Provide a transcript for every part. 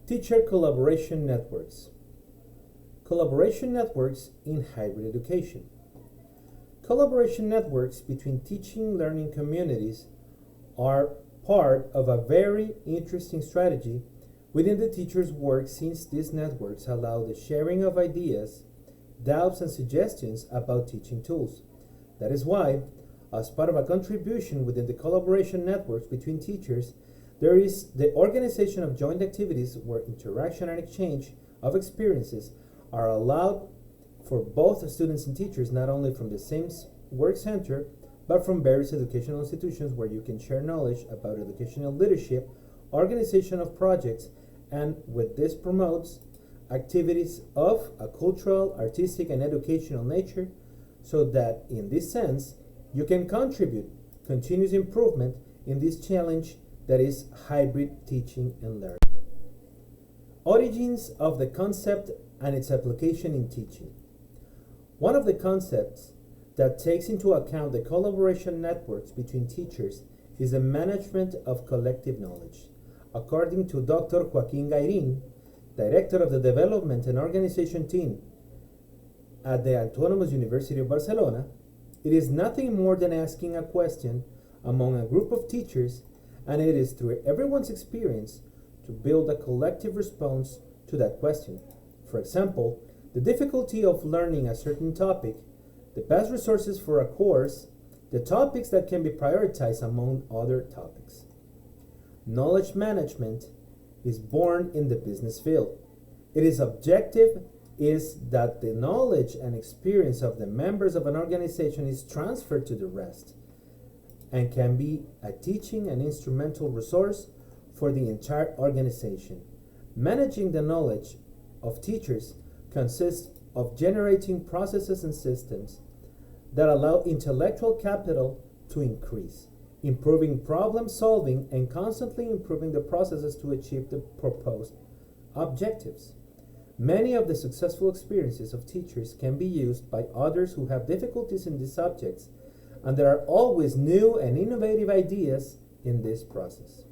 Teacher collaboration networks. Collaboration networks in hybrid education. Collaboration networks between teaching learning communities are part of a very interesting strategy within the teacher's work, since these networks allow the sharing of ideas, doubts, and suggestions about teaching tools. That is why, as part of a contribution within the collaboration networks between teachers, there is the organization of joint activities where interaction and exchange of experiences are allowed for both students and teachers, not only from the same work center, but from various educational institutions, where you can share knowledge about educational leadership, organization of projects, and with this promotes activities of a cultural, artistic, and educational nature, so that in this sense you can contribute continuous improvement in this challenge that is hybrid teaching and learning. Origins of the concept and its application in teaching. One of the concepts that takes into account the collaboration networks between teachers is the management of collective knowledge. According to Dr. Joaquín Gairín, Director of the Development and Organization Team at the Autonomous University of Barcelona, it is nothing more than asking a question among a group of teachers, and it is through everyone's experience to build a collective response to that question. For example, the difficulty of learning a certain topic, the best resources for a course, the topics that can be prioritized among other topics. Knowledge management is born in the business field. Its objective is that the knowledge and experience of the members of an organization is transferred to the rest and can be a teaching and instrumental resource for the entire organization. Managing the knowledge of teachers consists of generating processes and systems that allow intellectual capital to increase, improving problem solving, and constantly improving the processes to achieve the proposed objectives. Many of the successful experiences of teachers can be used by others who have difficulties in these subjects, and there are always new and innovative ideas in this process.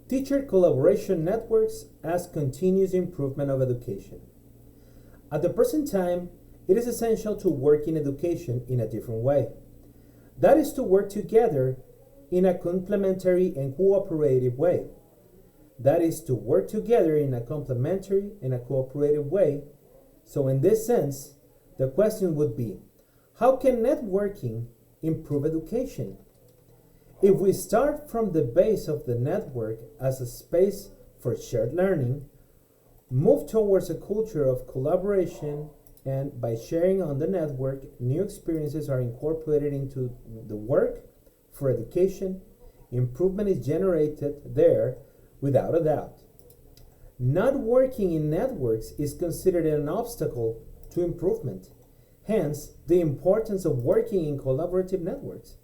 Teacher collaboration networks as continuous improvement of education. At the present time, it is essential to work in education in a different way. That is to work together in a complementary and cooperative way. That is to work together in a complementary and a cooperative way. So in this sense, the question would be, how can networking improve education? If we start from the base of the network as a space for shared learning, move towards a culture of collaboration, and by sharing on the network, new experiences are incorporated into the work for education, improvement is generated there without a doubt. Not working in networks is considered an obstacle to improvement. Hence, the importance of working in collaborative networks.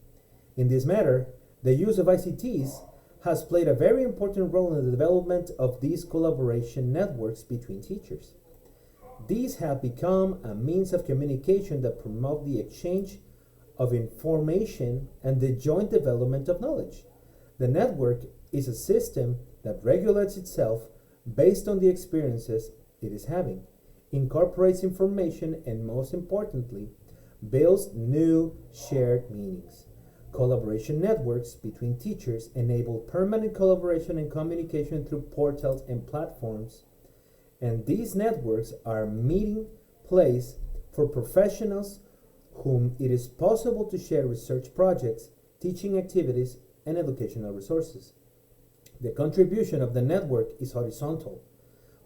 In this matter, the use of ICTs has played a very important role in the development of these collaboration networks between teachers. These have become a means of communication that promote the exchange of information and the joint development of knowledge. The network is a system that regulates itself based on the experiences it is having, incorporates information, and most importantly, builds new shared meanings. Collaboration networks between teachers enable permanent collaboration and communication through portals and platforms, and these networks are a meeting place for professionals whom it is possible to share research projects, teaching activities, and educational resources. The contribution of the network is horizontal,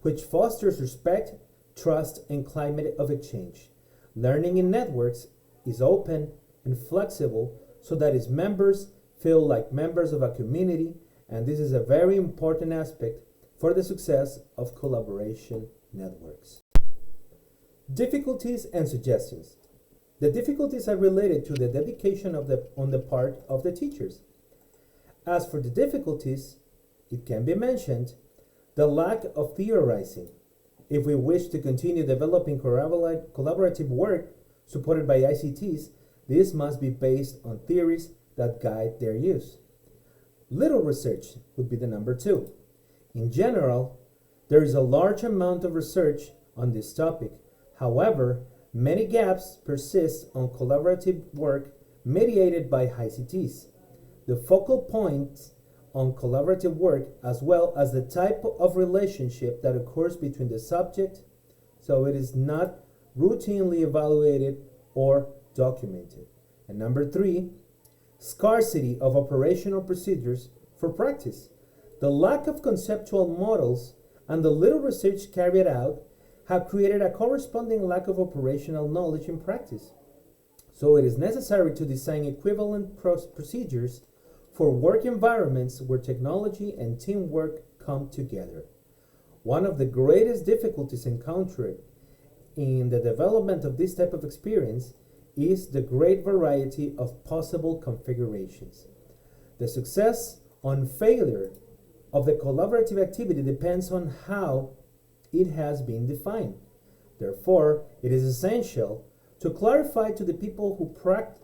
which fosters respect, trust, and climate of exchange. Learning in networks is open and flexible so that its members feel like members of a community, and this is a very important aspect for the success of collaboration networks. Difficulties and suggestions. The difficulties are related to the dedication on the part of the teachers. As for the difficulties, it can be mentioned the lack of theorizing. If we wish to continue developing collaborative work supported by ICTs, this must be based on theories that guide their use. Little research would be the number two. In general, There is a large amount of research on this topic. However, many gaps persist on collaborative work mediated by ICTs. The focal points on collaborative work, as well as the type of relationship that occurs between the subject, so it is not routinely evaluated or documented. And number 3, scarcity of operational procedures for practice. The lack of conceptual models and the little research carried out have created a corresponding lack of operational knowledge in practice. So it is necessary to design equivalent procedures for work environments where technology and teamwork come together. One of the greatest difficulties encountered in the development of this type of experience is the great variety of possible configurations. The success or failure of the collaborative activity depends on how it has been defined. Therefore, it is essential to clarify to the people who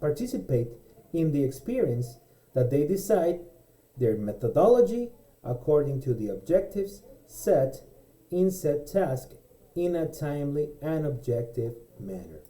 participate in the experience that they decide their methodology according to the objectives set in said task in a timely and objective manner.